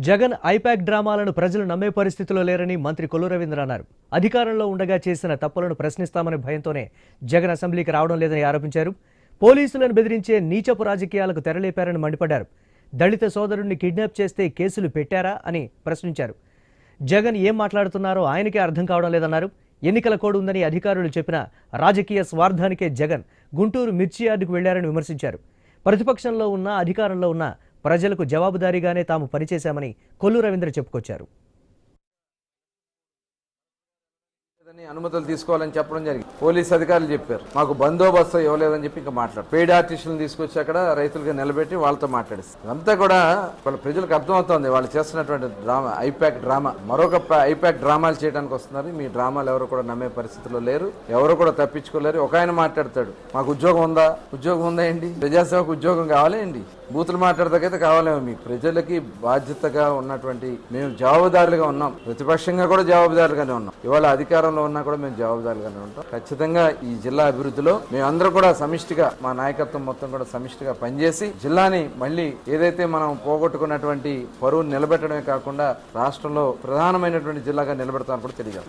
Jagan I-PAC డ్రామాలను ప్రజలు నమ్మే పరిస్థితిలో లేరని మంత్రి కొల్లు రవీంద్ర అన్నారు. అధికారంలో ఉండగా చేసిన తప్పులను ప్రశ్నిస్తామనే భయంతోనే జగన్ అసెంబ్లీకి రావడం లేదని ఆరోపించారు. పోలీసులను బెదిరించే నీచపు రాజకీయాలకు తెరలేపారని మండిపడ్డారు. దళిత సోదరుడిని కిడ్నాప్ చేస్తే కేసులు పెట్టారా అని ప్రశ్నించారు. జగన్ ఏం మాట్లాడుతున్నారో ఆయనకే అర్థం కావడం లేదన్నారు. ఎన్నికల కోడ్ ఉందని అధికారులు చెప్పిన రాజకీయ స్వార్థానికే జగన్ గుంటూరు మిర్చి యార్డుకు వెళ్లారని విమర్శించారు. ప్రతిపక్షంలో ఉన్న అధికారంలో ఉన్న ప్రజలకు జవాబుదారీగానే తాము పనిచేశామని కొల్లు రవీంద్ర చెప్పుకొచ్చారు. అనుమతులు తీసుకోవాలని చెప్పడం జరిగింది. పోలీస్ అధికారులు చెప్పారు మాకు బందోబస్తు ఇవ్వలేదని చెప్పి ఇంకా మాట్లాడు పెయిడ్ ఆర్టిస్టులను తీసుకొచ్చి అక్కడ రైతులుగా నిలబెట్టి వాళ్ళతో మాట్లాడిస్తారు. అంతా కూడా వాళ్ళ ప్రజలకు అర్థమవుతోంది వాళ్ళు చేస్తున్నటువంటి డ్రామా ఐపాక్ డ్రామా. మరొక ఐపాక్ డ్రామాలు చేయడానికి వస్తున్నారు. మీ డ్రామాలు ఎవరు కూడా నమ్మే పరిస్థితిలో లేరు, ఎవరు కూడా తప్పించుకోలేరు. ఒక ఆయన మాట్లాడతాడు మాకు ఉద్యోగం ఉందా ఏంటి, ప్రజాసేవకు ఉద్యోగం కావాలి ఏంటి, బూతులు మాట్లాడదాకైతే కావాలేమో. మీకు ప్రజలకి బాధ్యతగా ఉన్నటువంటి మేము జవాబుదారులుగా ఉన్నాం, ప్రతిపక్షంగా కూడా జవాబుదారులుగానే ఉన్నాం, ఇవాళ అధికారంలో ఉన్నా కూడా మేము జవాబుదారులుగానే ఉంటాం. ఖచ్చితంగా ఈ జిల్లా అభివృద్ధిలో మేమందరూ కూడా సమిష్టిగా మా నాయకత్వం మొత్తం కూడా సమిష్టిగా పనిచేసి జిల్లాని మళ్ళీ ఏదైతే మనం పోగొట్టుకున్నటువంటి పరువును నిలబెట్టడమే కాకుండా రాష్ట్రంలో ప్రధానమైనటువంటి జిల్లాగా నిలబెడతామని కూడా తెలియదు.